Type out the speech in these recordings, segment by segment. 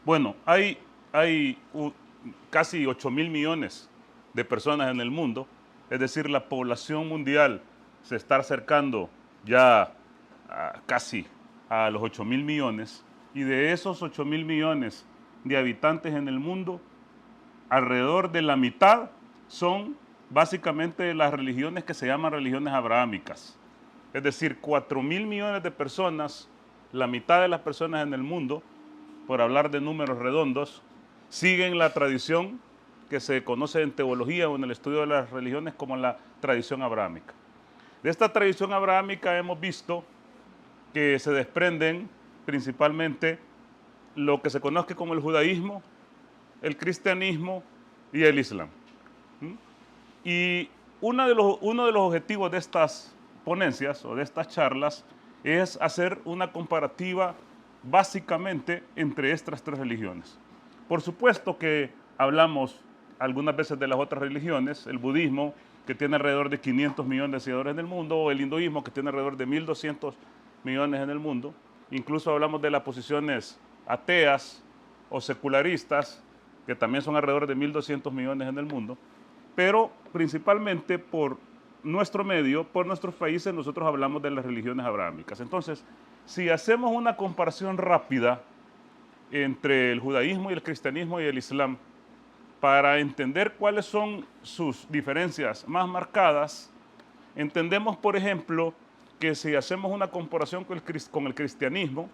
Bueno, hay casi 8.000 millones de personas en el mundo, es decir, la población mundial se está acercando ya casi a los 8.000 millones, y de esos 8.000 millones de habitantes en el mundo, alrededor de la mitad son básicamente las religiones que se llaman religiones abrahámicas. Es decir, 4.000 millones de personas, la mitad de las personas en el mundo, por hablar de números redondos, siguen la tradición que se conoce en teología o en el estudio de las religiones como la tradición abrahámica. De esta tradición abrahámica hemos visto que se desprenden principalmente lo que se conoce como el judaísmo, el cristianismo y el islam. Y uno de los objetivos de estas ponencias o de estas charlas es hacer una comparativa básicamente entre estas tres religiones. Por supuesto que hablamos algunas veces de las otras religiones, el budismo, que tiene alrededor de 500 millones de seguidores en el mundo, o el hinduismo, que tiene alrededor de 1.200 millones en el mundo. Incluso hablamos de las posiciones ateas o secularistas, que también son alrededor de 1.200 millones en el mundo. Pero principalmente por nuestro medio, por nuestros países, nosotros hablamos de las religiones abrahámicas. Entonces, si hacemos una comparación rápida entre el judaísmo y el cristianismo y el islam, para entender cuáles son sus diferencias más marcadas, entendemos, por ejemplo, que si hacemos una comparación con el cristianismo,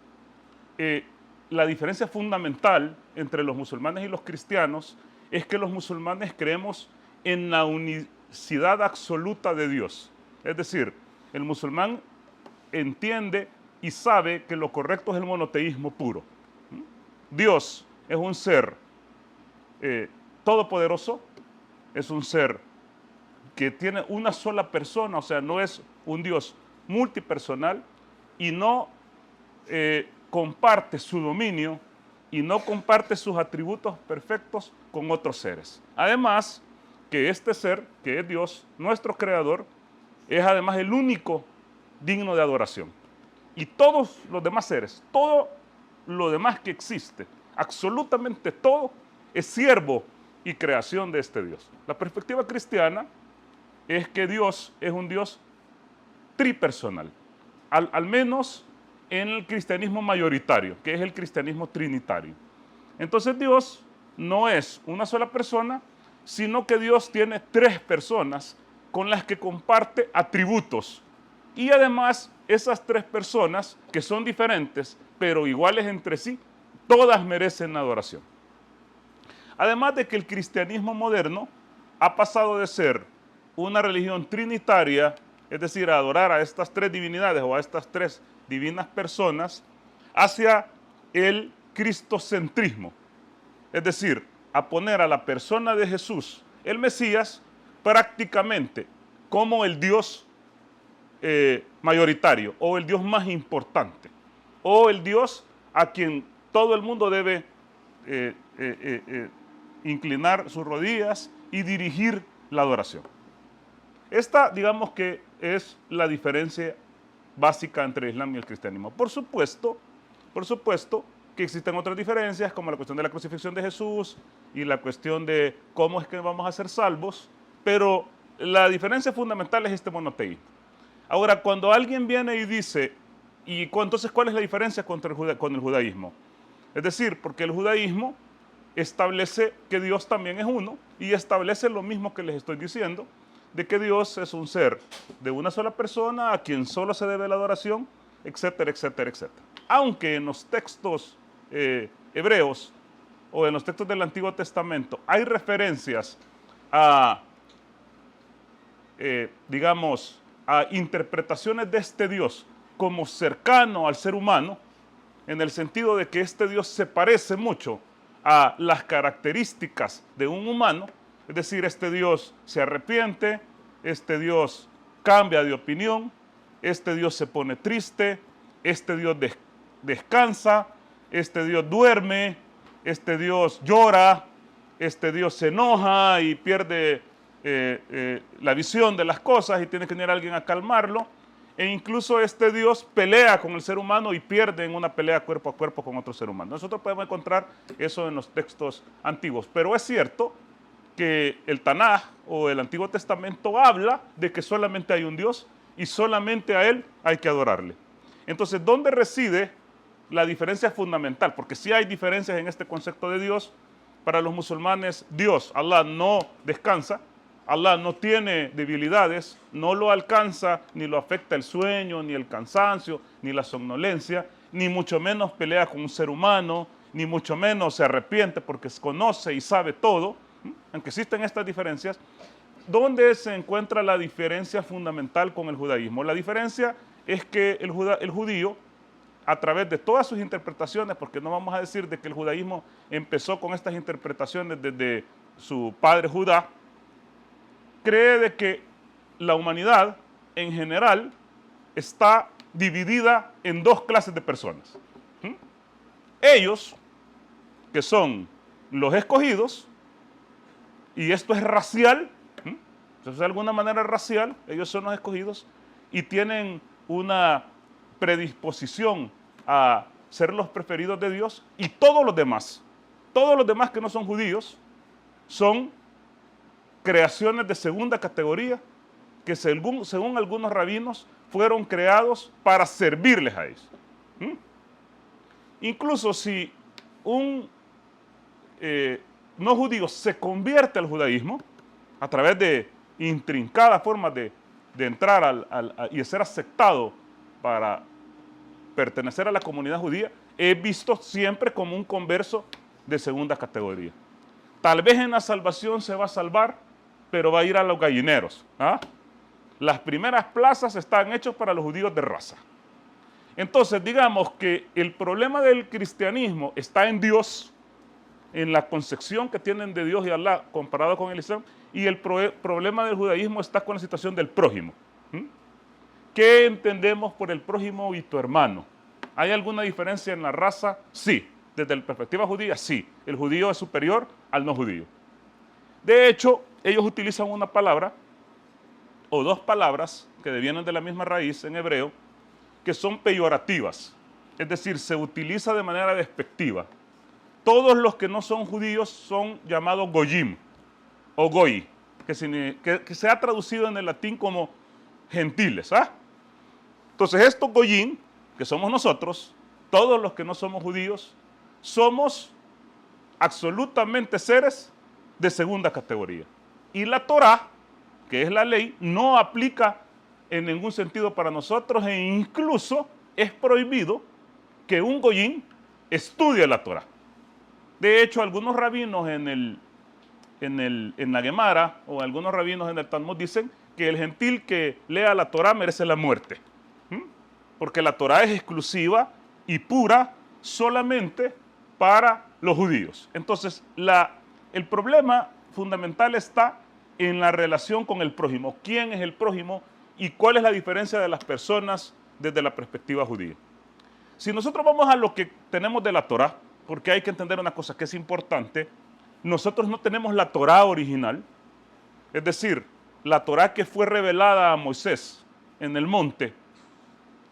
la diferencia fundamental entre los musulmanes y los cristianos es que los musulmanes creemos en la unicidad absoluta de Dios. Es decir, el musulmán entiende y sabe que lo correcto es el monoteísmo puro. Dios es un ser todopoderoso, es un ser que tiene una sola persona, o sea, no es un Dios multipersonal, y no comparte su dominio y no comparte sus atributos perfectos con otros seres. Además, que este ser, que es Dios, nuestro creador, es además el único digno de adoración. Y todos los demás seres, todo lo demás que existe, absolutamente todo, es siervo y creación de este Dios. La perspectiva cristiana es que Dios es un Dios tripersonal, al menos en el cristianismo mayoritario, que es el cristianismo trinitario. Entonces Dios no es una sola persona, sino que Dios tiene tres personas con las que comparte atributos. Y además, esas tres personas, que son diferentes, pero iguales entre sí, todas merecen adoración. Además de que el cristianismo moderno ha pasado de ser una religión trinitaria, es decir, a adorar a estas tres divinidades o a estas tres divinas personas, hacia el cristocentrismo, es decir, a poner a la persona de Jesús, el Mesías, prácticamente como el Dios mayoritario, o el Dios más importante, o el Dios a quien todo el mundo debe inclinar sus rodillas y dirigir la adoración. Esta, digamos que es la diferencia básica entre el Islam y el cristianismo. Por supuesto que existen otras diferencias, como la cuestión de la crucifixión de Jesús y la cuestión de cómo es que vamos a ser salvos, pero la diferencia fundamental es este monoteísmo. Ahora, cuando alguien viene y dice, entonces, ¿cuál es la diferencia con el judaísmo? Es decir, porque el judaísmo establece que Dios también es uno y establece lo mismo que les estoy diciendo, de que Dios es un ser de una sola persona a quien solo se debe la adoración, etcétera, etcétera, etcétera. Aunque en los textos hebreos o en los textos del Antiguo Testamento hay referencias a, digamos, a interpretaciones de este Dios como cercano al ser humano, en el sentido de que este Dios se parece mucho a las características de un humano, es decir, este Dios se arrepiente, este Dios cambia de opinión, este Dios se pone triste, este Dios descansa, este Dios duerme, este Dios llora, este Dios se enoja y pierde la visión de las cosas y tiene que venir alguien a calmarlo. e incluso este Dios pelea con el ser humano y pierde en una pelea cuerpo a cuerpo con otro ser humano. Nosotros podemos encontrar eso en los textos antiguos, pero es cierto que el Tanaj o el Antiguo Testamento habla de que solamente hay un Dios y solamente a Él hay que adorarle. Entonces, ¿dónde reside la diferencia fundamental? Porque sí hay diferencias en este concepto de Dios. Para los musulmanes, Dios, Allah, no descansa, Allah no tiene debilidades, no lo alcanza, ni lo afecta el sueño, ni el cansancio, ni la somnolencia, ni mucho menos pelea con un ser humano, ni mucho menos se arrepiente porque conoce y sabe todo, aunque existen estas diferencias. ¿Dónde se encuentra la diferencia fundamental con el judaísmo? La diferencia es que el judío, a través de todas sus interpretaciones, porque no vamos a decir de que el judaísmo empezó con estas interpretaciones desde su padre Judá, cree de que la humanidad en general está dividida en dos clases de personas. Ellos, que son los escogidos, y esto es racial, entonces de alguna manera racial, ellos son los escogidos y tienen una predisposición a ser los preferidos de Dios, y todos los demás que no son judíos, son creaciones de segunda categoría que según algunos rabinos fueron creados para servirles a ellos. Incluso si un no judío se convierte al judaísmo a través de intrincadas formas de entrar y de ser aceptado para pertenecer a la comunidad judía, es visto siempre como un converso de segunda categoría. Tal vez en la salvación se va a salvar, pero va a ir a los gallineros. Las primeras plazas están hechas para los judíos de raza. Entonces, digamos que el problema del cristianismo está en Dios, en la concepción que tienen de Dios y Allah comparado con el Islam, y el problema del judaísmo está con la situación del prójimo. ¿Qué entendemos por el prójimo y tu hermano? ¿Hay alguna diferencia en la raza? Sí. Desde la perspectiva judía, sí. El judío es superior al no judío. De hecho, ellos utilizan una palabra o dos palabras que vienen de la misma raíz en hebreo, que son peyorativas. Es decir, se utiliza de manera despectiva. Todos los que no son judíos son llamados goyim o goy, que se ha traducido en el latín como gentiles. Entonces, estos goyim, que somos nosotros, todos los que no somos judíos, somos absolutamente seres de segunda categoría. Y la Torá, que es la ley, no aplica en ningún sentido para nosotros, e incluso es prohibido que un goyim estudie la Torá. De hecho, algunos rabinos en la Gemara o algunos rabinos en el Talmud dicen que el gentil que lea la Torá merece la muerte, porque la Torá es exclusiva y pura solamente para los judíos. Entonces, el problema fundamental está en la relación con el prójimo. ¿Quién es el prójimo y cuál es la diferencia de las personas desde la perspectiva judía? Si nosotros vamos a lo que tenemos de la Torá, porque hay que entender una cosa que es importante, nosotros no tenemos la Torá original, es decir, la Torá que fue revelada a Moisés en el monte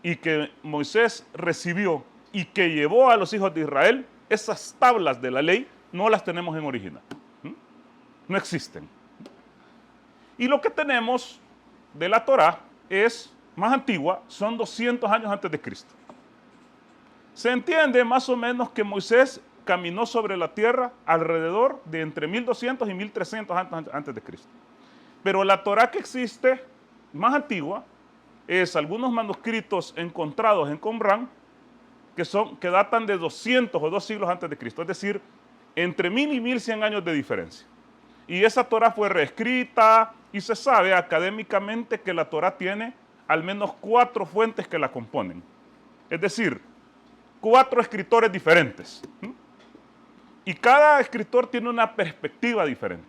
y que Moisés recibió y que llevó a los hijos de Israel, esas tablas de la ley no las tenemos en original. No existen. Y lo que tenemos de la Torá es más antigua, son 200 años antes de Cristo. Se entiende más o menos que Moisés caminó sobre la tierra alrededor de entre 1200 y 1300 antes de Cristo. Pero la Torá que existe, más antigua, es algunos manuscritos encontrados en Qumrán que datan de 200 o 2 siglos antes de Cristo, es decir, entre 1000 y 1100 años de diferencia. Y esa Torá fue reescrita y se sabe académicamente que la Torá tiene al menos 4 fuentes que la componen. Es decir, 4 escritores diferentes. Y cada escritor tiene una perspectiva diferente.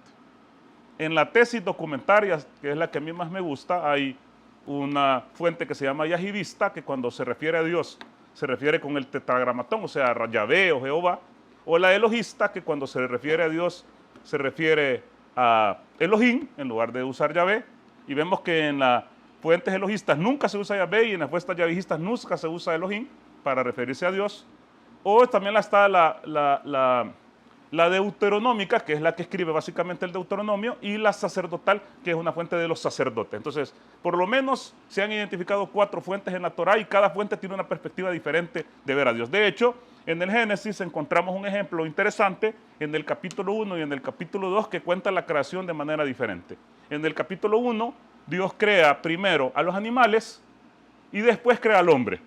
En la tesis documentaria, que es la que a mí más me gusta, hay una fuente que se llama Yahidista, que cuando se refiere a Dios se refiere con el tetragramatón, o sea, Yahvé o Jehová, o la Elohista, que cuando se refiere a Dios se refiere a Elohim en lugar de usar Yahvé, y vemos que en la fuentes elogistas nunca se usa Yahvé y en las fuentes yahvistas nunca se usa Elohim para referirse a Dios. O también está la deuteronómica, que es la que escribe básicamente el Deuteronomio, y la sacerdotal, que es una fuente de los sacerdotes. Entonces, por lo menos se han identificado 4 fuentes en la Torá y cada fuente tiene una perspectiva diferente de ver a Dios. De hecho, en el Génesis encontramos un ejemplo interesante en el capítulo 1 y en el capítulo 2 que cuenta la creación de manera diferente. En el capítulo 1, Dios crea primero a los animales y después crea al hombre.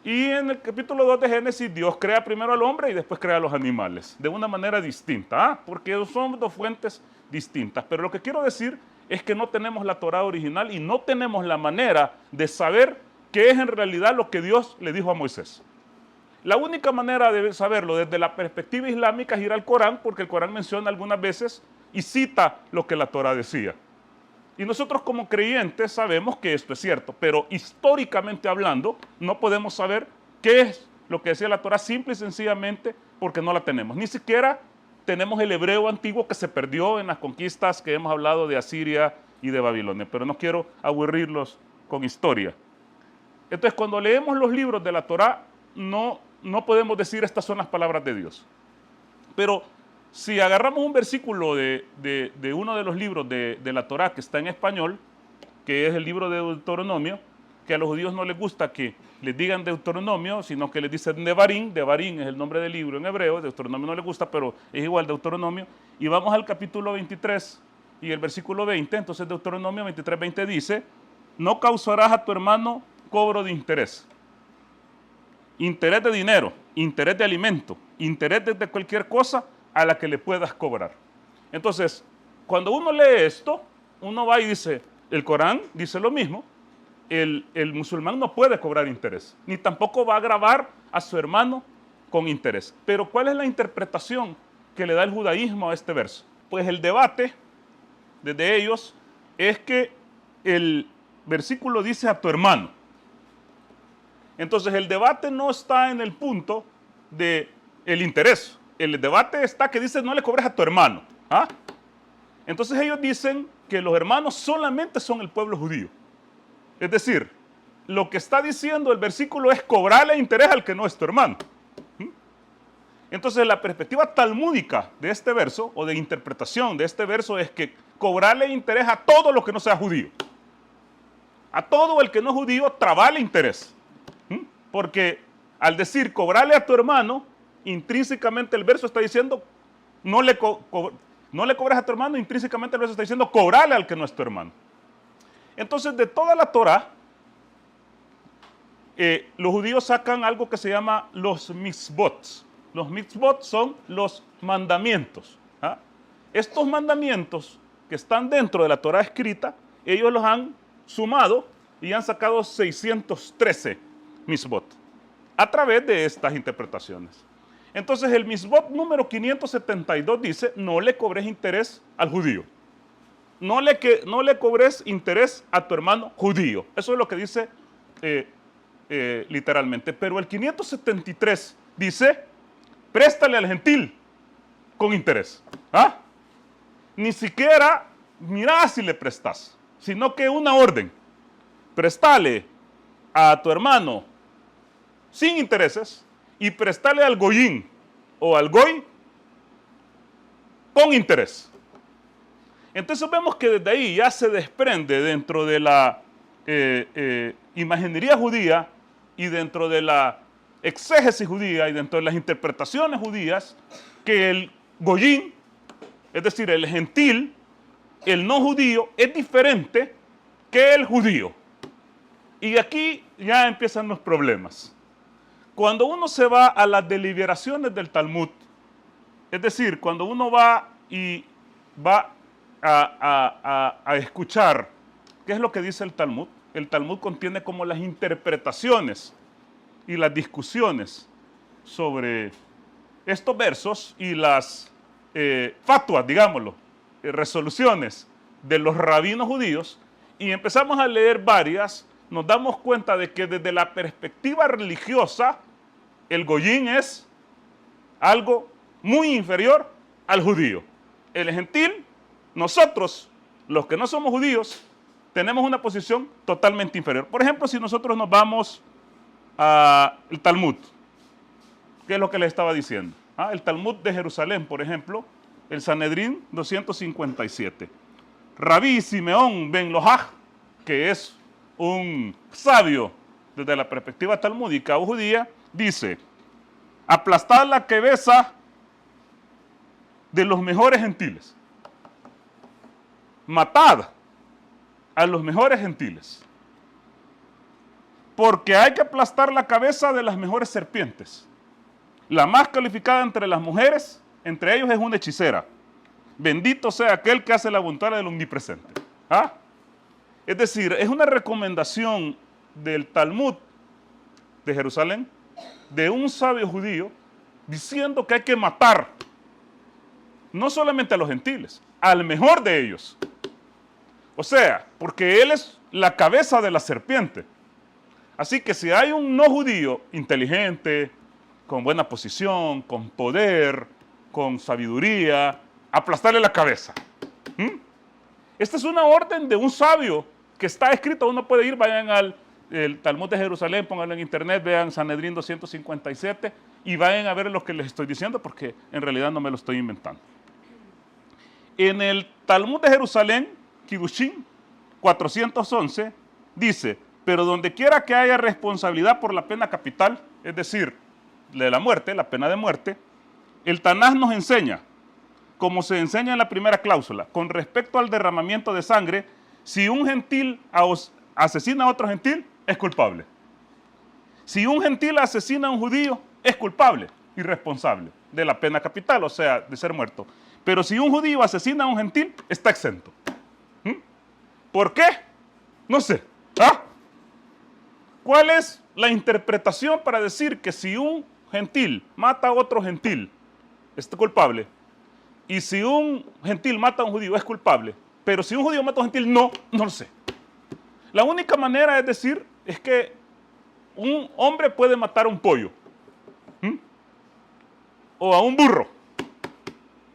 Y en el capítulo 2 de Génesis, Dios crea primero al hombre y después crea a los animales, de una manera distinta, porque son 2 fuentes distintas. Pero lo que quiero decir es que no tenemos la Torá original y no tenemos la manera de saber qué es en realidad lo que Dios le dijo a Moisés. La única manera de saberlo desde la perspectiva islámica es ir al Corán, porque el Corán menciona algunas veces y cita lo que la Torá decía. Y nosotros como creyentes sabemos que esto es cierto, pero históricamente hablando no podemos saber qué es lo que decía la Torá simple y sencillamente porque no la tenemos. Ni siquiera tenemos el hebreo antiguo que se perdió en las conquistas que hemos hablado de Asiria y de Babilonia, pero no quiero aburrirlos con historia. Entonces, cuando leemos los libros de la Torá, no podemos decir estas son las palabras de Dios. Pero si agarramos un versículo de uno de los libros de la Torá que está en español, que es el libro de Deuteronomio, que a los judíos no les gusta que les digan Deuteronomio, sino que les dicen Devarim. Devarim es el nombre del libro en hebreo, Deuteronomio no les gusta, pero es igual Deuteronomio. Y vamos al capítulo 23 y el versículo 20, entonces Deuteronomio 23, 20 dice, no causarás a tu hermano cobro de interés de dinero, interés de alimento, interés de cualquier cosa a la que le puedas cobrar. Entonces, cuando uno lee esto, uno va y dice, el Corán dice lo mismo, el musulmán no puede cobrar interés, ni tampoco va a gravar a su hermano con interés. Pero ¿cuál es la interpretación que le da el judaísmo a este verso? Pues el debate desde ellos es que el versículo dice a tu hermano. Entonces el debate no está en el punto del interés. El debate está que dice no le cobres a tu hermano. Entonces ellos dicen que los hermanos solamente son el pueblo judío. Es decir, lo que está diciendo el versículo es cobrarle interés al que no es tu hermano. Entonces la perspectiva talmúdica de este verso o de interpretación de este verso es que cobrarle interés a todo lo que no sea judío. A todo el que no es judío, trabarle interés. Porque al decir cobrarle a tu hermano, intrínsecamente el verso está diciendo no le cobres a tu hermano, intrínsecamente el verso está diciendo cobrarle al que no es tu hermano. Entonces de toda la Torá, los judíos sacan algo que se llama los mitzvot. Los mitzvot son los mandamientos. Estos mandamientos que están dentro de la Torá escrita, ellos los han sumado y han sacado 613 mitzvot a través de estas interpretaciones. Entonces el mitzvot número 572 dice, no le cobres interés al judío. No le cobres interés a tu hermano judío. Eso es lo que dice literalmente. Pero el 573 dice, préstale al gentil con interés. Ni siquiera mira si le prestas, sino que una orden. Préstale a tu hermano sin intereses y prestarle al goyín o al goy con interés. Entonces vemos que desde ahí ya se desprende dentro de la imaginería judía y dentro de la exégesis judía y dentro de las interpretaciones judías que el goyín, es decir, el gentil, el no judío, es diferente que el judío. Y aquí ya empiezan los problemas. Cuando uno se va a las deliberaciones del Talmud, es decir, cuando uno va y va a escuchar qué es lo que dice el Talmud contiene como las interpretaciones y las discusiones sobre estos versos y las fatuas, digámoslo, resoluciones de los rabinos judíos, y empezamos a leer varias, nos damos cuenta de que desde la perspectiva religiosa, el goyín es algo muy inferior al judío. El gentil, nosotros los que no somos judíos tenemos una posición totalmente inferior. Por ejemplo, si nosotros nos vamos al Talmud, ¿qué es lo que les estaba diciendo? El Talmud de Jerusalén, por ejemplo, el Sanedrín 257. Rabí Simeón ben Lohaj, que es un sabio desde la perspectiva talmúdica o judía, dice: aplastar la cabeza de los mejores gentiles. Matad a los mejores gentiles. Porque hay que aplastar la cabeza de las mejores serpientes. La más calificada entre las mujeres, entre ellos es una hechicera. Bendito sea aquel que hace la voluntad del omnipresente. Es decir, es una recomendación del Talmud de Jerusalén, de un sabio judío, diciendo que hay que matar no solamente a los gentiles, al mejor de ellos. O sea, porque él es la cabeza de la serpiente. Así que si hay un no judío inteligente, con buena posición, con poder, con sabiduría, aplastarle la cabeza. Esta es una orden de un sabio que está escrito. Uno puede ir, vayan al Talmud de Jerusalén, pónganlo en internet, vean Sanedrín 257 y vayan a ver lo que les estoy diciendo, porque en realidad no me lo estoy inventando. En el Talmud de Jerusalén, Kiddushin 411, dice: pero donde quiera que haya responsabilidad por la pena capital, es decir, de la muerte, la pena de muerte, el Tanaj nos enseña, como se enseña en la primera cláusula, con respecto al derramamiento de sangre, si un gentil asesina a otro gentil, es culpable. Si un gentil asesina a un judío, es culpable y responsable de la pena capital, o sea, de ser muerto. Pero si un judío asesina a un gentil, está exento. ¿Por qué? No sé. ¿Cuál es la interpretación para decir que si un gentil mata a otro gentil, es culpable? Y si un gentil mata a un judío, es culpable. Pero si un judío mata a un gentil, no lo sé. La única manera es decir, es que un hombre puede matar a un pollo, o a un burro,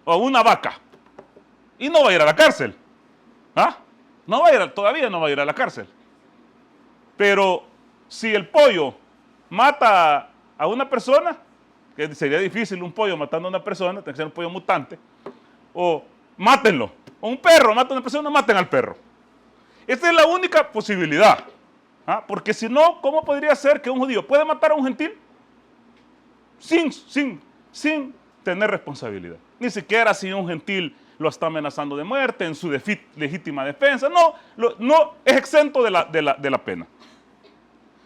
o a una vaca, y no va a ir a la cárcel. Todavía no va a ir a la cárcel. Pero si el pollo mata a una persona, que sería difícil un pollo matando a una persona, tiene que ser un pollo mutante, o mátenlo. O un perro mata a una persona, maten al perro. Esta es la única posibilidad. Porque si no, ¿cómo podría ser que un judío puede matar a un gentil sin tener responsabilidad? Ni siquiera si un gentil lo está amenazando de muerte en su legítima defensa. No es exento de la pena.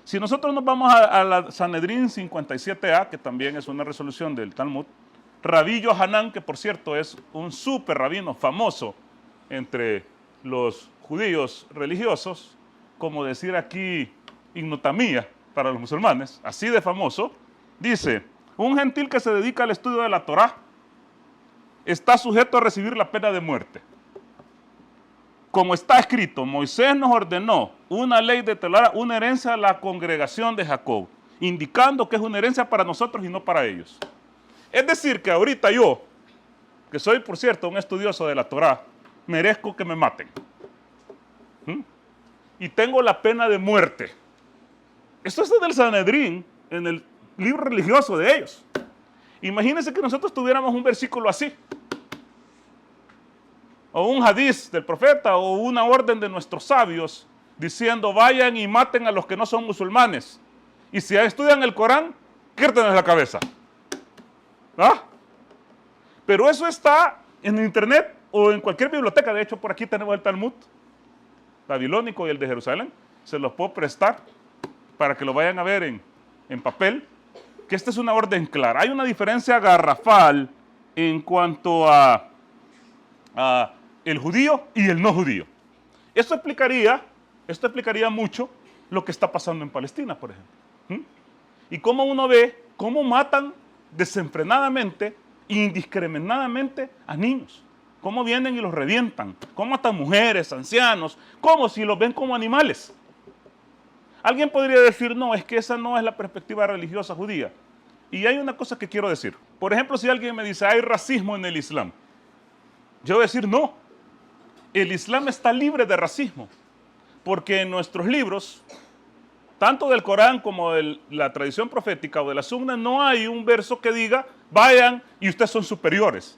Si nosotros nos vamos a la Sanedrín 57a, que también es una resolución del Talmud, Rabí Yohanan, que por cierto es un súper rabino famoso entre los judíos religiosos, como decir aquí ignotamía para los musulmanes, así de famoso, dice: un gentil que se dedica al estudio de la Torá está sujeto a recibir la pena de muerte. Como está escrito, Moisés nos ordenó una ley de Torá, una herencia a la congregación de Jacob, indicando que es una herencia para nosotros y no para ellos. Es decir, que ahorita yo, que soy por cierto un estudioso de la Torá, merezco que me maten. Y tengo la pena de muerte. Esto es del Sanedrín, en el libro religioso de ellos. Imagínense que nosotros tuviéramos un versículo así, o un hadiz del profeta, o una orden de nuestros sabios, diciendo: vayan y maten a los que no son musulmanes. Y si estudian el Corán, quírtenles la cabeza. Pero eso está en internet o en cualquier biblioteca. De hecho, por aquí tenemos el Talmud babilónico y el de Jerusalén. Se los puedo prestar para que lo vayan a ver en papel, que esta es una orden clara. Hay una diferencia garrafal en cuanto a el judío y el no judío. Esto explicaría mucho lo que está pasando en Palestina, por ejemplo. Y cómo uno ve cómo matan desenfrenadamente, indiscriminadamente a niños. Cómo vienen y los revientan. Cómo matan mujeres, ancianos, como si los ven como animales. Alguien podría decir: no, es que esa no es la perspectiva religiosa judía. Y hay una cosa que quiero decir. Por ejemplo, si alguien me dice: hay racismo en el Islam, yo voy a decir: no. el Islam está libre de racismo, porque en nuestros libros, tanto del Corán como de la tradición profética o de la Sunna, no hay un verso que diga, vayan y ustedes son superiores.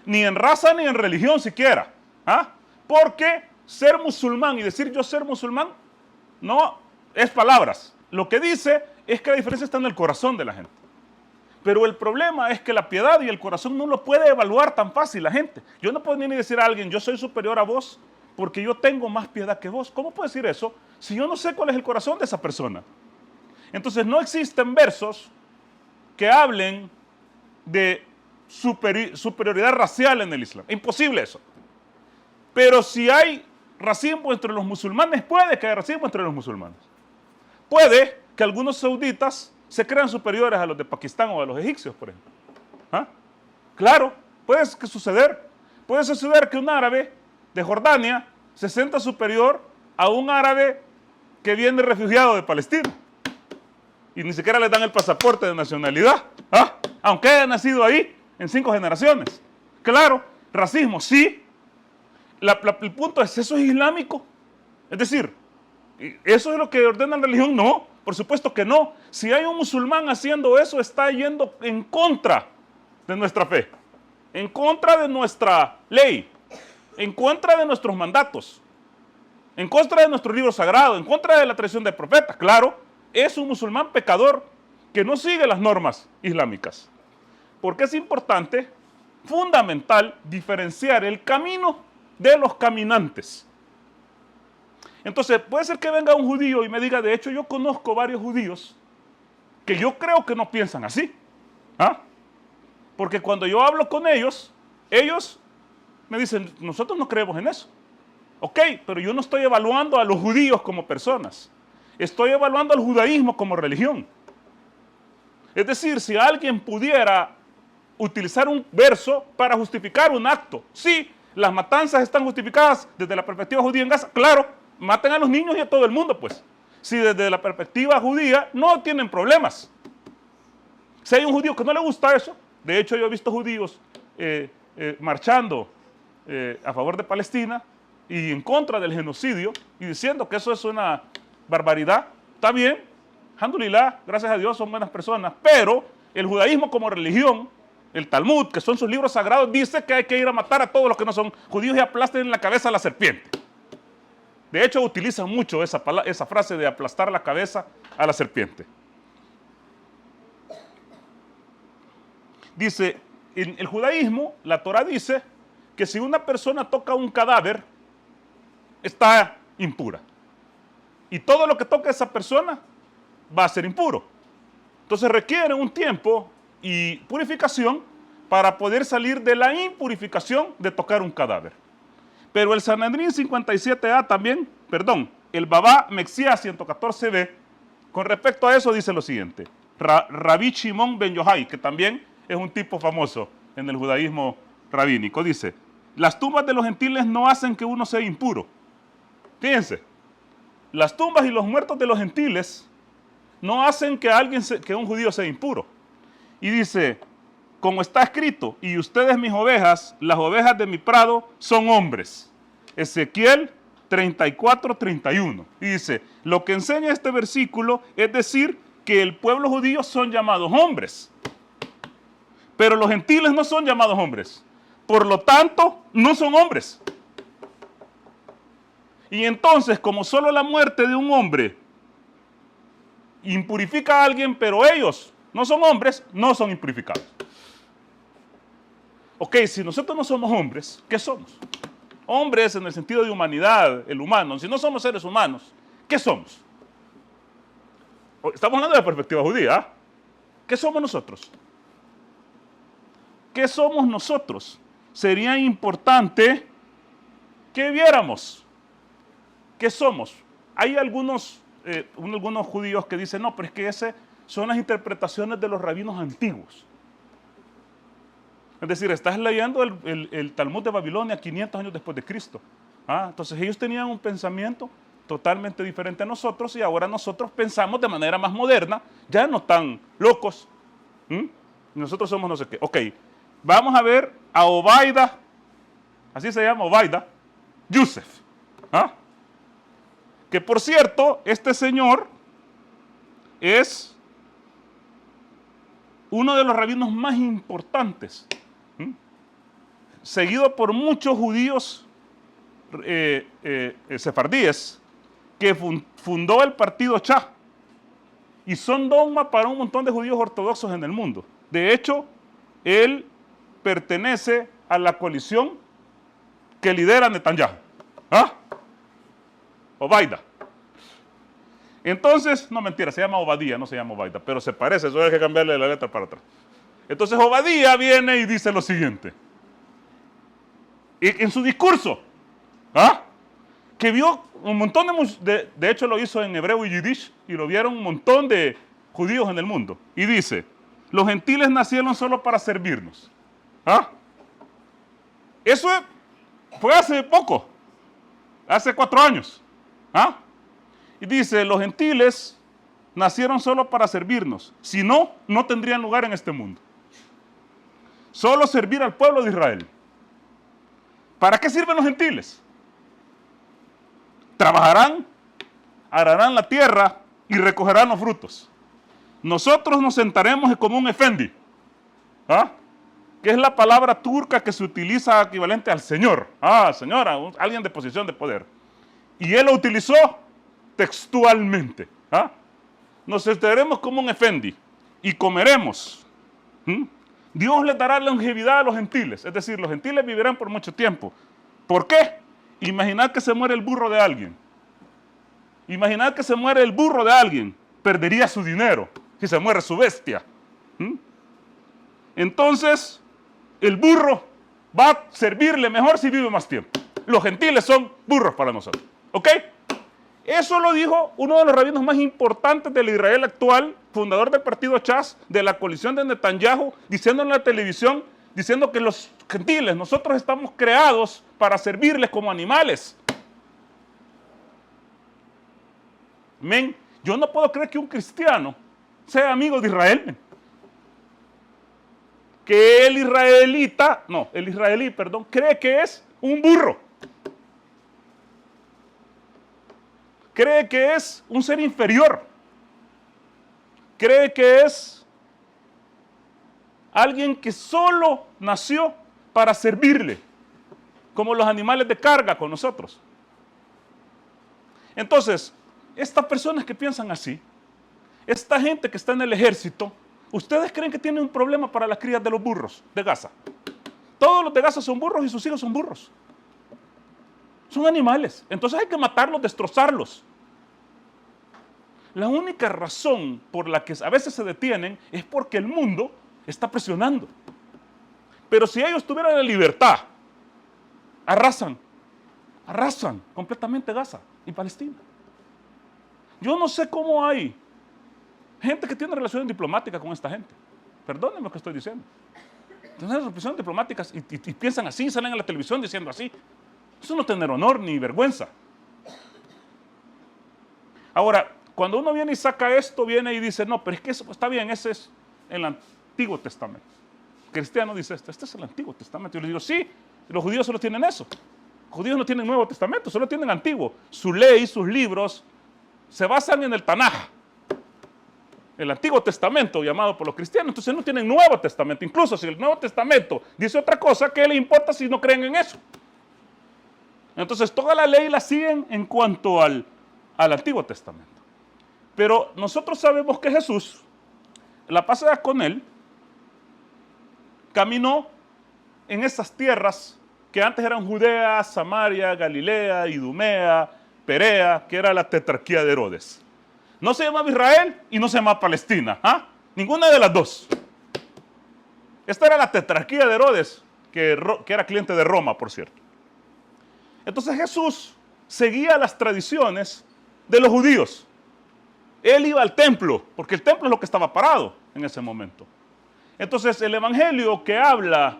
Ni en raza ni en religión siquiera. Porque ser musulmán y decir yo ser musulmán no es palabras. Lo que dice es que la diferencia está en el corazón de la gente. Pero el problema es que la piedad y el corazón no lo puede evaluar tan fácil la gente. Yo no puedo ni decir a alguien, yo soy superior a vos porque yo tengo más piedad que vos. ¿Cómo puedo decir eso si yo no sé cuál es el corazón de esa persona? Entonces no existen versos que hablen de superioridad racial en el Islam. Imposible eso. Pero si hay racismo entre los musulmanes, puede que haya racismo entre los musulmanes. Puede que algunos sauditas se crean superiores a los de Pakistán o a los egipcios, por ejemplo. Claro, puede suceder. Puede suceder que un árabe de Jordania se sienta superior a un árabe que viene refugiado de Palestina. Y ni siquiera le dan el pasaporte de nacionalidad. Aunque haya nacido ahí en 5 generaciones. Claro, racismo, sí. El punto es, ¿eso es islámico? Es decir, ¿eso es lo que ordena la religión? No, por supuesto que no. Si hay un musulmán haciendo eso, está yendo en contra de nuestra fe, en contra de nuestra ley, en contra de nuestros mandatos, en contra de nuestro libro sagrado, en contra de la tradición del profeta. Claro, es un musulmán pecador que no sigue las normas islámicas. Porque es importante, fundamental, diferenciar el camino de los caminantes. Entonces, puede ser que venga un judío y me diga, de hecho, yo conozco varios judíos que yo creo que no piensan así. Porque cuando yo hablo con ellos, ellos me dicen, nosotros no creemos en eso. Ok, pero yo no estoy evaluando a los judíos como personas. Estoy evaluando al judaísmo como religión. Es decir, si alguien pudiera utilizar un verso para justificar un acto, sí, las matanzas están justificadas desde la perspectiva judía en Gaza, claro, maten a los niños y a todo el mundo, pues. Si desde la perspectiva judía no tienen problemas. Si hay un judío que no le gusta eso, de hecho yo he visto judíos marchando a favor de Palestina y en contra del genocidio y diciendo que eso es una barbaridad, está bien, alhamdulillah, gracias a Dios son buenas personas, pero el judaísmo como religión, el Talmud, que son sus libros sagrados, dice que hay que ir a matar a todos los que no son judíos y aplasten en la cabeza a la serpiente. De hecho, utilizan mucho esa frase de aplastar la cabeza a la serpiente. Dice, en el judaísmo, la Torah dice que si una persona toca un cadáver, está impura. Y todo lo que toca esa persona va a ser impuro. Entonces requiere un tiempo y purificación para poder salir de la impurificación de tocar un cadáver. Pero el Sanedrín 57a también, el Babá Mexía 114b, con respecto a eso dice lo siguiente. Rabí Shimon ben Yohai, que también es un tipo famoso en el judaísmo rabínico, dice, las tumbas de los gentiles no hacen que uno sea impuro. Fíjense, las tumbas y los muertos de los gentiles no hacen que un judío sea impuro. Y dice, como está escrito, y ustedes mis ovejas, las ovejas de mi prado, son hombres. Ezequiel 34:31. Y dice, lo que enseña este versículo es decir que el pueblo judío son llamados hombres. Pero los gentiles no son llamados hombres. Por lo tanto, no son hombres. Y entonces, como solo la muerte de un hombre impurifica a alguien, pero ellos no son hombres, no son impurificados. Ok, si nosotros no somos hombres, ¿qué somos? Hombres en el sentido de humanidad, el humano. Si no somos seres humanos, ¿qué somos? Estamos hablando de la perspectiva judía. ¿Qué somos nosotros? ¿Qué somos nosotros? Sería importante que viéramos qué somos. Hay algunos judíos que dicen, no, pero es que esas son las interpretaciones de los rabinos antiguos. Es decir, estás leyendo el Talmud de Babilonia 500 años después de Cristo. Entonces ellos tenían un pensamiento totalmente diferente a nosotros y ahora nosotros pensamos de manera más moderna, ya no tan locos. Nosotros somos no sé qué. Ok, vamos a ver a Obaida así se llama Obaida Yosef. ¿Ah? Que por cierto, este señor es uno de los rabinos más importantes, seguido por muchos judíos sefardíes, que fundó el partido Shah, y son dogma para un montón de judíos ortodoxos en el mundo. De hecho, él pertenece a la coalición que lidera Netanyahu. ¿Ah? Obaida. Entonces, no mentira, se llama Obadía, no se llama Obaida, pero se parece, eso hay que cambiarle la letra para atrás. Entonces Obadía viene y dice lo siguiente, en su discurso, ¿ah? Que vio un montón de hecho lo hizo en hebreo y yiddish, y lo vieron un montón de judíos en el mundo, y dice, los gentiles nacieron solo para servirnos. ¿Ah? Eso fue hace poco, hace 4 años. ¿Ah? Y dice, los gentiles nacieron solo para servirnos, si no, no tendrían lugar en este mundo. Solo servir al pueblo de Israel. ¿Para qué sirven los gentiles? Trabajarán, ararán la tierra y recogerán los frutos. Nosotros nos sentaremos como un efendi, ¿ah? Que es la palabra turca que se utiliza equivalente al señor. Ah, señora, alguien de posición de poder. Y él lo utilizó textualmente. ¿Ah? Nos sentaremos como un efendi y comeremos. Dios les dará longevidad a los gentiles, es decir, los gentiles vivirán por mucho tiempo. ¿Por qué? Imaginar que se muere el burro de alguien. Imaginar que se muere el burro de alguien, perdería su dinero si se muere su bestia. Entonces, el burro va a servirle mejor si vive más tiempo. Los gentiles son burros para nosotros. ¿Ok? Eso lo dijo uno de los rabinos más importantes del Israel actual, fundador del partido Shas, de la coalición de Netanyahu, diciendo en la televisión, diciendo que los gentiles, nosotros estamos creados para servirles como animales. Men, yo no puedo creer que un cristiano sea amigo de Israel. Men. Que el israelí, cree que es un burro. Cree que es un ser inferior. Cree que es alguien que solo nació para servirle, como los animales de carga con nosotros. Entonces, estas personas que piensan así, esta gente que está en el ejército, ¿ustedes creen que tienen un problema para las crías de los burros de Gaza? Todos los de Gaza son burros y sus hijos son burros. Son animales. Entonces hay que matarlos, destrozarlos. La única razón por la que a veces se detienen es porque el mundo está presionando. Pero si ellos tuvieran la libertad, arrasan completamente Gaza y Palestina. Yo no sé cómo hay gente que tiene relaciones diplomáticas con esta gente. Perdónenme lo que estoy diciendo. Tienen relaciones diplomáticas y piensan así, salen a la televisión diciendo así. Eso no es tener honor ni vergüenza. Ahora, cuando uno viene y saca esto, viene y dice, no, pero es que eso está bien, ese es el Antiguo Testamento. El cristiano dice esto, este es el Antiguo Testamento. Yo le digo, sí, los judíos solo tienen eso. Los judíos no tienen Nuevo Testamento, solo tienen Antiguo. Su ley, sus libros, se basan en el Tanaj, el Antiguo Testamento llamado por los cristianos. Entonces no tienen Nuevo Testamento. Incluso si el Nuevo Testamento dice otra cosa, ¿qué le importa si no creen en eso? Entonces toda la ley la siguen en cuanto al Antiguo Testamento. Pero nosotros sabemos que Jesús, la pasada con él, caminó en esas tierras que antes eran Judea, Samaria, Galilea, Idumea, Perea, que era la tetrarquía de Herodes. No se llamaba Israel y no se llamaba Palestina. ¿Ah? Ninguna de las dos. Esta era la tetrarquía de Herodes, que era cliente de Roma, por cierto. Entonces Jesús seguía las tradiciones de los judíos. Él iba al templo, porque el templo es lo que estaba parado en ese momento. Entonces el evangelio que habla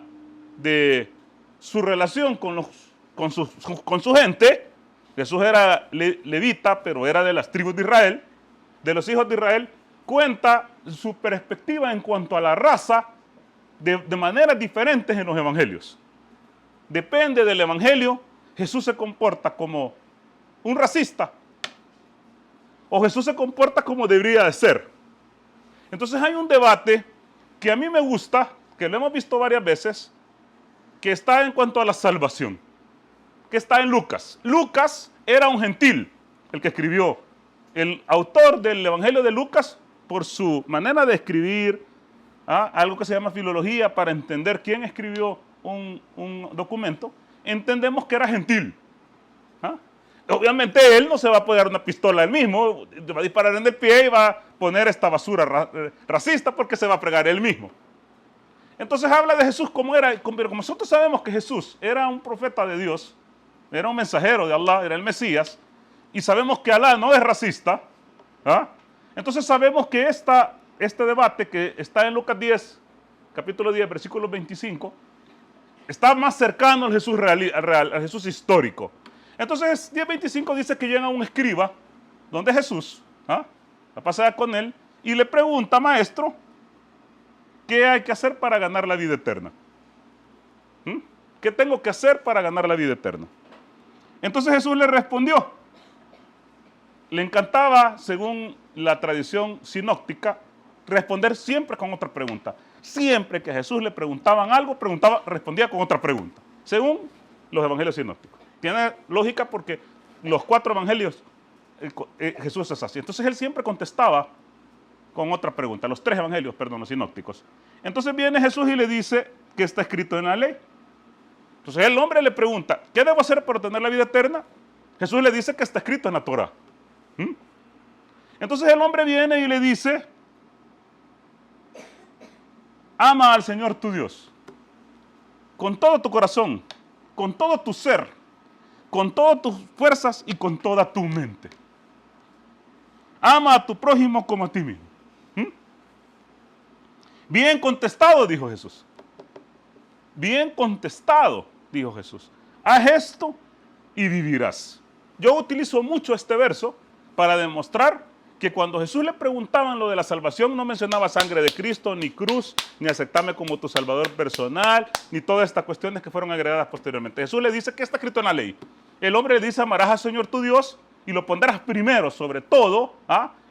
de su relación con su gente, Jesús era levita, pero era de las tribus de Israel, de los hijos de Israel, cuenta su perspectiva en cuanto a la raza de maneras diferentes en los evangelios. depende del evangelio, Jesús se comporta como un racista o Jesús se comporta como debería de ser. Entonces hay un debate que a mí me gusta, que lo hemos visto varias veces, que está en cuanto a la salvación, que está en Lucas. Lucas era un gentil, el que escribió. El autor del Evangelio de Lucas, por su manera de escribir, algo que se llama filología, para entender quién escribió un documento, entendemos que era gentil. Obviamente él no se va a poner una pistola él mismo, va a disparar en el pie y va a poner esta basura racista porque se va a fregar él mismo. Entonces habla de Jesús como era, pero como nosotros sabemos que Jesús era un profeta de Dios, era un mensajero de Allah, era el Mesías, y sabemos que Allah no es racista, entonces sabemos que este debate que está en Lucas 10, capítulo 10, versículo 25, está más cercano al Jesús real, al Jesús histórico. Entonces 10:25 dice que llega un escriba donde Jesús, va a pasar con él, y le pregunta: maestro, ¿qué hay que hacer para ganar la vida eterna? ¿Qué tengo que hacer para ganar la vida eterna? Entonces Jesús le respondió. Le encantaba, según la tradición sinóptica, responder siempre con otra pregunta. Siempre que a Jesús le preguntaban algo, respondía con otra pregunta, según los evangelios sinópticos. Tiene lógica porque los 4 evangelios, Jesús es así. Entonces él siempre contestaba con otra pregunta. Los 3 evangelios, perdón, los sinópticos. Entonces viene Jesús y le dice que está escrito en la ley. Entonces el hombre le pregunta: ¿qué debo hacer para obtener la vida eterna? Jesús le dice que está escrito en la Torá. Entonces el hombre viene y le dice: ama al Señor tu Dios con todo tu corazón, con todo tu ser, con todas tus fuerzas y con toda tu mente. Ama a tu prójimo como a ti mismo. Bien contestado, dijo Jesús. Bien contestado, dijo Jesús. Haz esto y vivirás. Yo utilizo mucho este verso para demostrar que cuando Jesús le preguntaban lo de la salvación, no mencionaba sangre de Cristo, ni cruz, ni aceptarme como tu salvador personal, ni todas estas cuestiones que fueron agregadas posteriormente. Jesús le dice que está escrito en la ley. El hombre le dice: amarás al Señor tu Dios y lo pondrás primero sobre todo,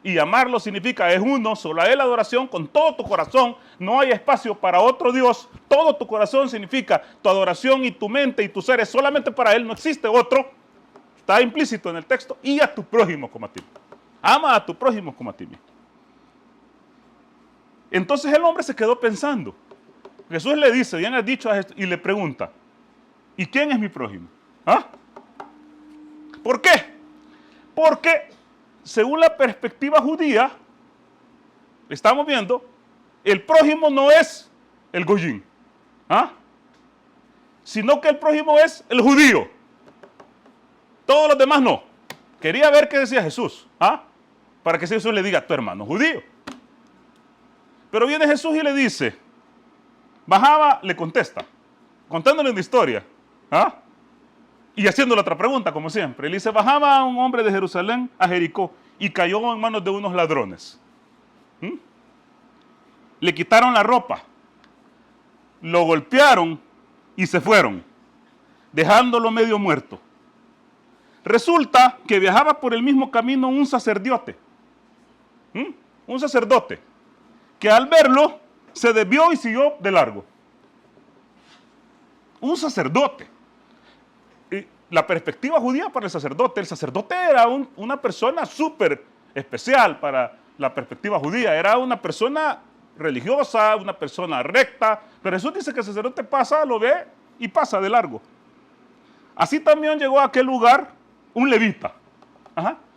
y amarlo significa es uno, solo a Él adoración con todo tu corazón, no hay espacio para otro Dios, todo tu corazón significa tu adoración y tu mente y tu ser es solamente para Él, no existe otro, está implícito en el texto, y a tu prójimo como a ti. Ama a tu prójimo como a ti mismo. Entonces el hombre se quedó pensando. Jesús le dice: bien has dicho, y le pregunta: ¿y quién es mi prójimo? ¿Por qué? Porque según la perspectiva judía, estamos viendo, el prójimo no es el goyín, sino que el prójimo es el judío. Todos los demás no. Quería ver qué decía Jesús, para que Jesús le diga: tu hermano judío. Pero viene Jesús y le dice, bajaba, le contesta, contándole una historia, y haciéndole otra pregunta, como siempre. Él dice: bajaba un hombre de Jerusalén a Jericó y cayó en manos de unos ladrones. Le quitaron la ropa, lo golpearon y se fueron, dejándolo medio muerto. Resulta que viajaba por el mismo camino un sacerdote, que al verlo se desvió y siguió de largo. Un sacerdote. La perspectiva judía para el sacerdote era una persona súper especial para la perspectiva judía, era una persona religiosa, una persona recta, pero Jesús dice que el sacerdote pasa, lo ve y pasa de largo. Así también llegó a aquel lugar un levita,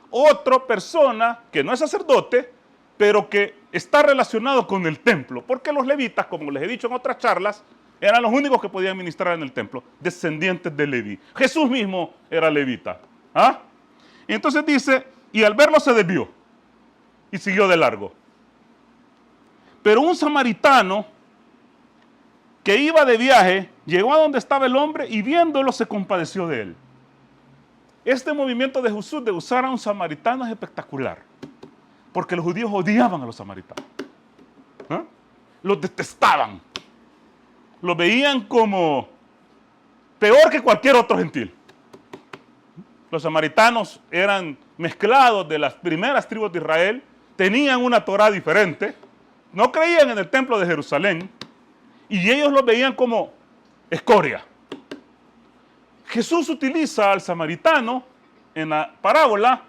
otra persona que no es sacerdote, pero que está relacionado con el templo, porque los levitas, como les he dicho en otras charlas, eran los únicos que podían ministrar en el templo, descendientes de Leví. Jesús mismo era levita. Y entonces dice, y al verlo se desvió y siguió de largo. Pero un samaritano que iba de viaje llegó a donde estaba el hombre y viéndolo se compadeció de él. Este movimiento de Jesús de usar a un samaritano es espectacular, porque los judíos odiaban a los samaritanos. Los detestaban. Los veían como peor que cualquier otro gentil. Los samaritanos eran mezclados de las primeras tribus de Israel, tenían una Torá diferente, no creían en el templo de Jerusalén y ellos los veían como escoria. Jesús utiliza al samaritano en la parábola,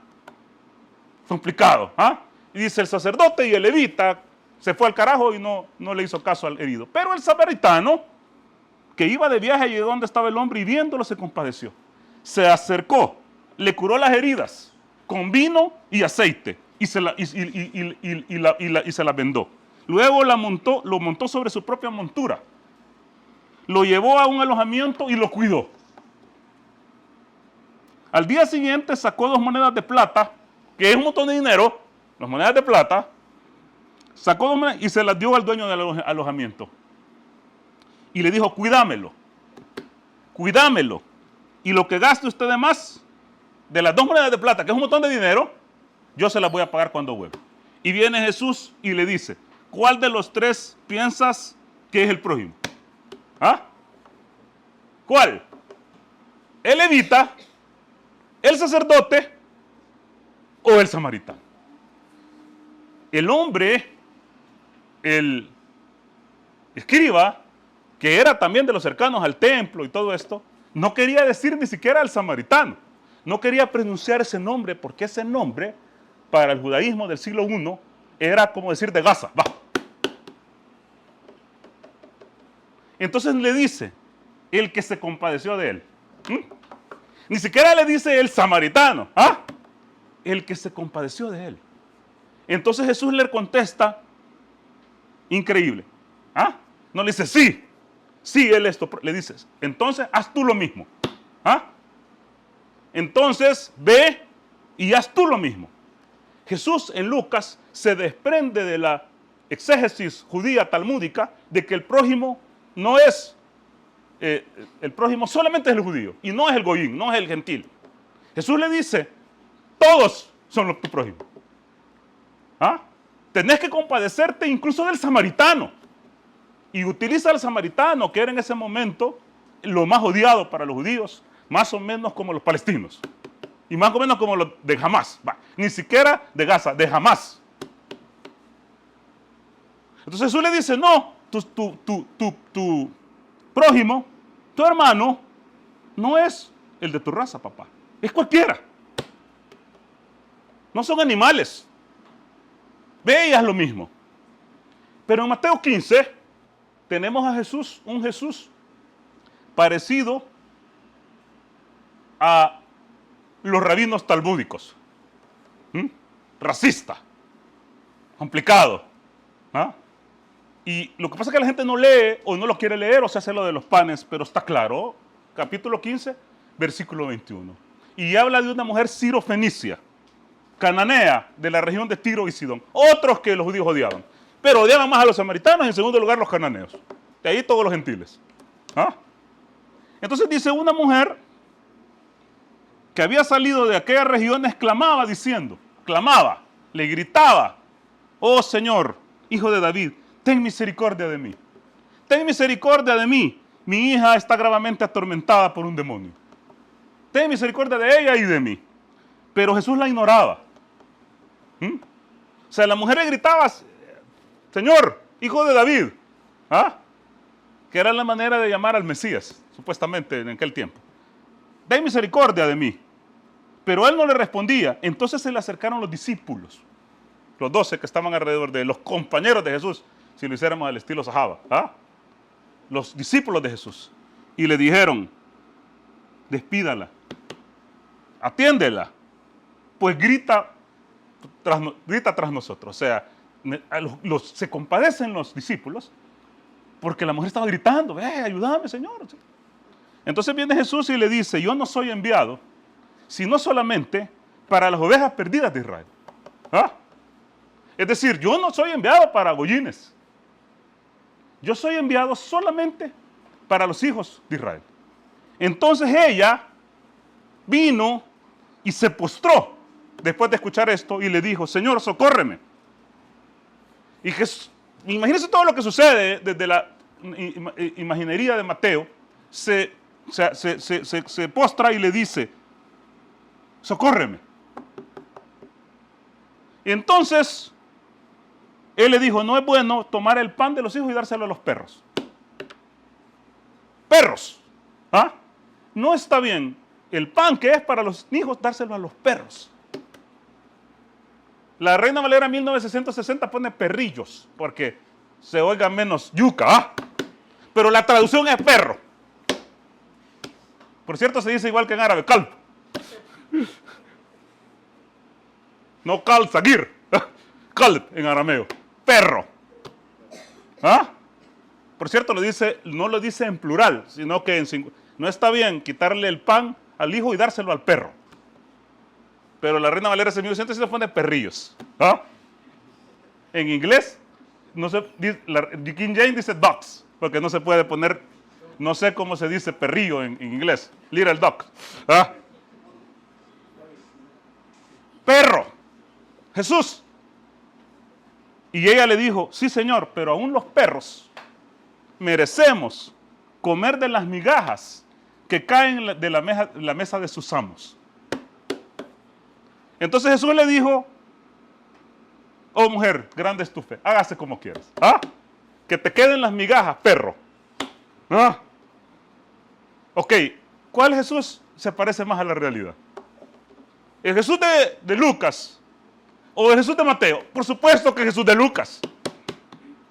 complicado, ¿ah? Y dice, el sacerdote y el levita se fue al carajo y no le hizo caso al herido. Pero el samaritano, que iba de viaje y llegó donde estaba el hombre y viéndolo se compadeció. Se acercó, le curó las heridas con vino y aceite y se las vendó. Luego lo montó sobre su propia montura. Lo llevó a un alojamiento y lo cuidó. Al día siguiente sacó 2 monedas de plata, que es un montón de dinero, las monedas de plata, sacó 2 monedas y se las dio al dueño del alojamiento. Y le dijo, cuídamelo, y lo que gaste usted de más, de las 2 monedas de plata, que es un montón de dinero, yo se las voy a pagar cuando vuelva. Y viene Jesús y le dice, ¿cuál de los 3 piensas que es el prójimo? ¿Ah? ¿Cuál? ¿El levita, el sacerdote o el samaritano? El hombre, el escriba, que era también de los cercanos al templo y todo esto, no quería decir ni siquiera al samaritano. No quería pronunciar ese nombre porque ese nombre, para el judaísmo del siglo I, era como decir de Gaza. Va. Entonces le dice, el que se compadeció de él. Ni siquiera le dice el samaritano. ¿Ah? El que se compadeció de él. Entonces Jesús le contesta, increíble. ¿Ah? No le dice, sí, él esto. Le dices, entonces haz tú lo mismo. ¿Ah? Entonces ve y haz tú lo mismo. Jesús en Lucas se desprende de la exégesis judía talmúdica de que el prójimo no es, el prójimo solamente es el judío y no es el goyín, no es el gentil. Jesús le dice, todos son tu prójimo. ¿Ah? Tenés que compadecerte incluso del samaritano. Y utiliza al samaritano, que era en ese momento lo más odiado para los judíos, más o menos como los palestinos. Y más o menos como los de Hamás. Ni siquiera de Gaza, de Hamás. Entonces Jesús le dice, no, tu prójimo, tu hermano, no es el de tu raza, papá. Es cualquiera. No son animales. Ve y haz lo mismo. Pero en Mateo 15 tenemos a Jesús, un Jesús parecido a los rabinos talmúdicos. Racista. Complicado. ¿Ah? Y lo que pasa es que la gente no lee o no lo quiere leer o se hace lo de los panes, pero está claro. Capítulo 15, versículo 21. Y habla de una mujer sirofenicia, cananea, de la región de Tiro y Sidón. Otros que los judíos odiaban. Pero odiaban más a los samaritanos y en segundo lugar los cananeos. De ahí todos los gentiles. ¿Ah? Entonces dice, una mujer que había salido de aquellas regiones clamaba diciendo, le gritaba, oh Señor, Hijo de David, ten misericordia de mí. Ten misericordia de mí. Mi hija está gravemente atormentada por un demonio. Ten misericordia de ella y de mí. Pero Jesús la ignoraba. O sea, la mujer le gritaba, Señor, Hijo de David. ¿Ah? Que era la manera de llamar al Mesías, supuestamente en aquel tiempo. Ten misericordia de mí. Pero él no le respondía. Entonces se le acercaron los discípulos, los 12 que estaban alrededor de él, los compañeros de Jesús, si lo hiciéramos al estilo Sahaba. ¿Ah? Los discípulos de Jesús. Y le dijeron, despídala, atiéndela, pues grita tras nosotros. O sea, se compadecen los discípulos porque la mujer estaba gritando, ayúdame, Señor. Entonces viene Jesús y le dice, yo no soy enviado, sino solamente para las ovejas perdidas de Israel. ¿Ah? Es decir, yo no soy enviado para goyines. Yo soy enviado solamente para los hijos de Israel. Entonces ella vino y se postró después de escuchar esto y le dijo, Señor, socórreme. Y Jesús, imagínense todo lo que sucede desde la imaginería de Mateo, se se postra y le dice, socórreme. Y entonces, él le dijo, no es bueno tomar el pan de los hijos y dárselo a los perros. Perros. ¿Ah? No está bien el pan que es para los hijos dárselo a los perros. La Reina Valera 1960 pone perrillos, porque se oiga menos yuca, ¿ah? Pero la traducción es perro. Por cierto, se dice igual que en árabe, kalb. No kalb, sagir. Kalb en arameo. Perro. ¿Ah? Por cierto, no lo dice en plural, sino que no está bien quitarle el pan al hijo y dárselo al perro. Pero la Reina Valera 1960 pone perrillos. ¿Ah? En inglés, no sé, King James dice dogs, porque no se puede poner, no sé cómo se dice perrillo en inglés. Little dog. ¿Ah? Perro. Jesús. Y ella le dijo, sí señor, pero aún los perros merecemos comer de las migajas que caen de la mesa de sus amos. Entonces Jesús le dijo, oh mujer, grande es tu fe, hágase como quieras. ¿Ah? Que te queden las migajas, perro. ¿Ah? Ok, ¿cuál Jesús se parece más a la realidad? ¿El Jesús de Lucas o el Jesús de Mateo? Por supuesto que Jesús de Lucas.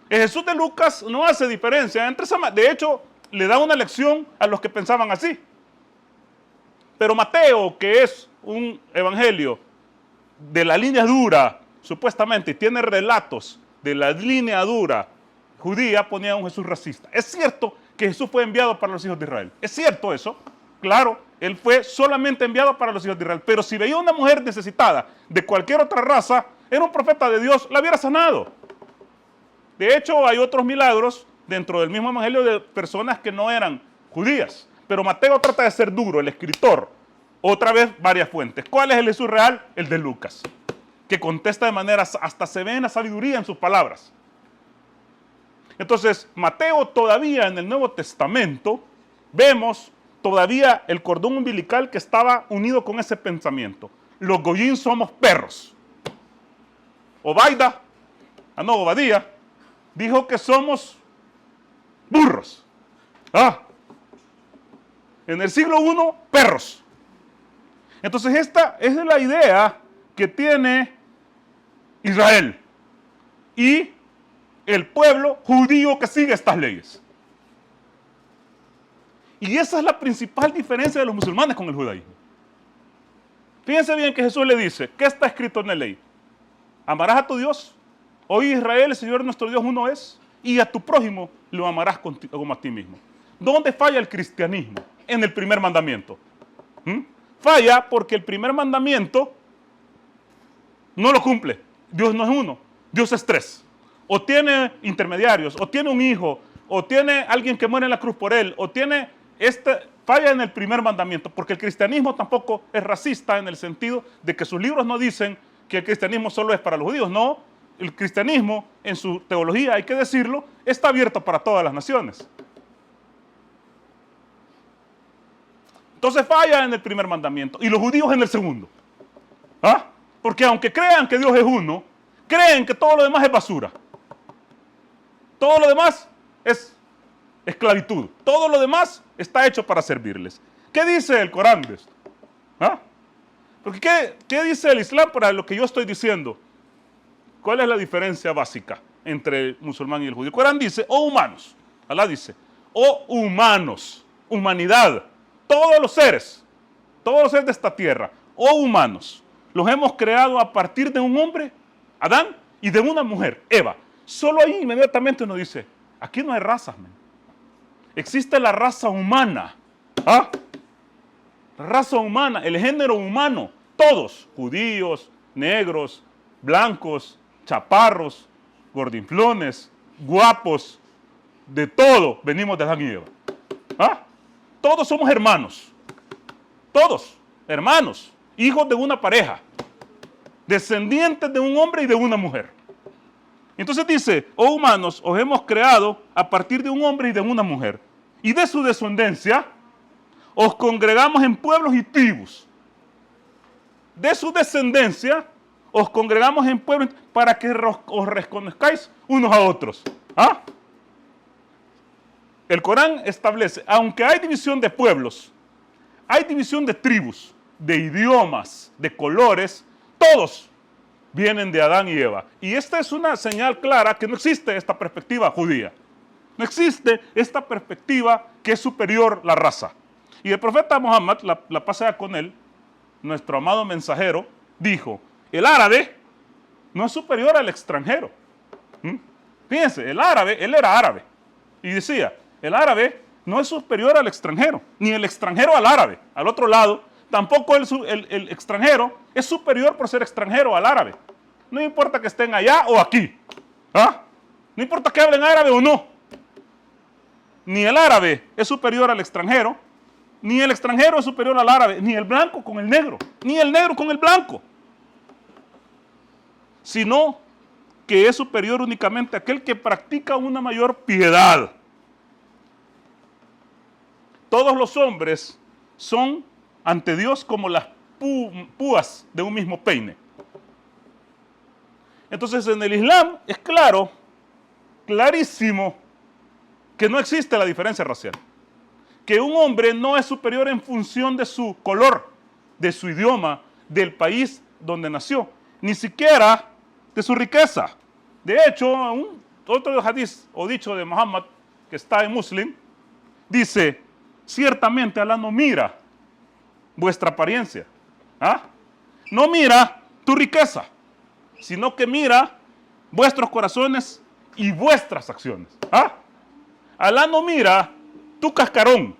El Jesús de Lucas no hace diferencia entre de hecho, le da una lección a los que pensaban así. Pero Mateo, que es un evangelio de la línea dura, supuestamente, y tiene relatos de la línea dura judía, ponía a un Jesús racista. Es cierto que Jesús fue enviado para los hijos de Israel. Es cierto eso. Claro, él fue solamente enviado para los hijos de Israel. Pero si veía una mujer necesitada de cualquier otra raza, era un profeta de Dios, la hubiera sanado. De hecho, hay otros milagros dentro del mismo evangelio de personas que no eran judías. Pero Mateo trata de ser duro, el escritor. Otra vez, varias fuentes. ¿Cuál es el Jesús real? El de Lucas, que contesta de manera, hasta se ve en la sabiduría en sus palabras. Entonces, Mateo todavía en el Nuevo Testamento, vemos todavía el cordón umbilical que estaba unido con ese pensamiento. Los goyín somos perros. Obadía, dijo que somos burros. ¿Ah? En el siglo I, perros. Entonces esta es la idea que tiene Israel y el pueblo judío que sigue estas leyes. Y esa es la principal diferencia de los musulmanes con el judaísmo. Fíjense bien que Jesús le dice, ¿qué está escrito en la ley? Amarás a tu Dios. Hoy Israel, el Señor nuestro Dios uno es, y a tu prójimo lo amarás como a ti mismo. ¿Dónde falla el cristianismo? En el primer mandamiento. Falla porque el primer mandamiento no lo cumple. Dios no es uno, Dios es tres. O tiene intermediarios, o tiene un hijo, o tiene alguien que muere en la cruz por él, o tiene falla en el primer mandamiento, porque el cristianismo tampoco es racista en el sentido de que sus libros no dicen que el cristianismo solo es para los judíos. No, el cristianismo en su teología, hay que decirlo, está abierto para todas las naciones. Entonces falla en el primer mandamiento y los judíos en el segundo. ¿Ah? Porque aunque crean que Dios es uno, creen que todo lo demás es basura. Todo lo demás es esclavitud. Todo lo demás está hecho para servirles. ¿Qué dice el Corán de esto? ¿Ah? Porque ¿qué dice el Islam para lo que yo estoy diciendo? ¿Cuál es la diferencia básica entre el musulmán y el judío? El Corán dice, oh humanos. Alá dice, oh humanos, humanidad. Todos los seres de esta tierra, oh humanos, los hemos creado a partir de un hombre, Adán, y de una mujer, Eva. Solo ahí inmediatamente uno dice, aquí no hay razas, man. Existe la raza humana. ¿Ah? La raza humana, el género humano, todos, judíos, negros, blancos, chaparros, gordinflones, guapos, de todo venimos de Adán y Eva. ¿Ah? Todos somos hermanos, todos, hermanos, hijos de una pareja, descendientes de un hombre y de una mujer. Entonces dice, oh humanos, os hemos creado a partir de un hombre y de una mujer, y de su descendencia os congregamos en pueblos y tribus. De su descendencia, os congregamos en pueblos para que os reconozcáis unos a otros. ¿Ah? El Corán establece, aunque hay división de pueblos, hay división de tribus, de idiomas, de colores, todos vienen de Adán y Eva. Y esta es una señal clara que no existe esta perspectiva judía. No existe esta perspectiva que es superior la raza. Y el profeta Muhammad, la paz sea con él, nuestro amado mensajero, dijo, el árabe no es superior al extranjero. Fíjense, el árabe, él era árabe. Y decía, el árabe no es superior al extranjero, ni el extranjero al árabe. Al otro lado, tampoco el extranjero es superior por ser extranjero al árabe. No importa que estén allá o aquí. ¿Ah? No importa que hablen árabe o no. Ni el árabe es superior al extranjero, ni el extranjero es superior al árabe, ni el blanco con el negro, ni el negro con el blanco. Sino que es superior únicamente aquel que practica una mayor piedad. Todos los hombres son ante Dios como las púas de un mismo peine. Entonces en el Islam es claro, clarísimo, que no existe la diferencia racial. Que un hombre no es superior en función de su color, de su idioma, del país donde nació, ni siquiera de su riqueza. De hecho, otro hadith o dicho de Muhammad, que está en Muslim, dice, ciertamente Alá no mira vuestra apariencia, ¿ah? No mira tu riqueza, sino que mira vuestros corazones y vuestras acciones. ¿Ah? Alá no mira tu cascarón,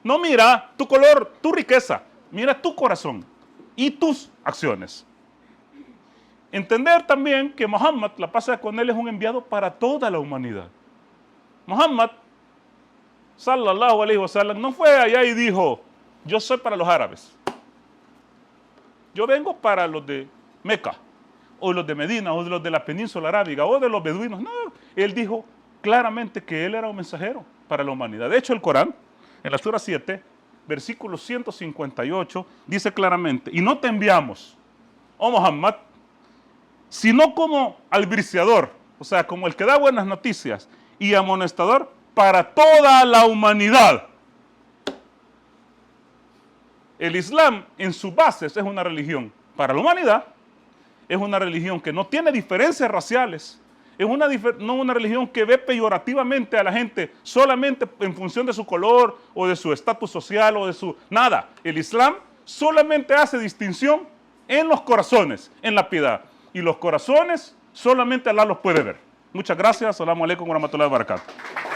no mira tu color, tu riqueza, mira tu corazón y tus acciones. Entender también que Muhammad, la paz sea con él, es un enviado para toda la humanidad. Muhammad, sallallahu alaihi wasallam, no fue allá y dijo, yo soy para los árabes. Yo vengo para los de Meca, o los de Medina, o de los de la península arábiga, o de los beduinos. No, él dijo claramente que él era un mensajero para la humanidad. De hecho, el Corán, en la Sura 7, versículo 158, dice claramente, y no te enviamos, oh Muhammad, sino como albriciador, o sea, como el que da buenas noticias, y amonestador para toda la humanidad. El Islam, en sus bases, es una religión para la humanidad, es una religión que no tiene diferencias raciales, es no una religión que ve peyorativamente a la gente solamente en función de su color o de su estatus social o de su... Nada. El Islam solamente hace distinción en los corazones, en la piedad. Y los corazones solamente Alá los puede ver. Muchas gracias. Asalamu alaikum wa rahmatullahi wa barakatuh.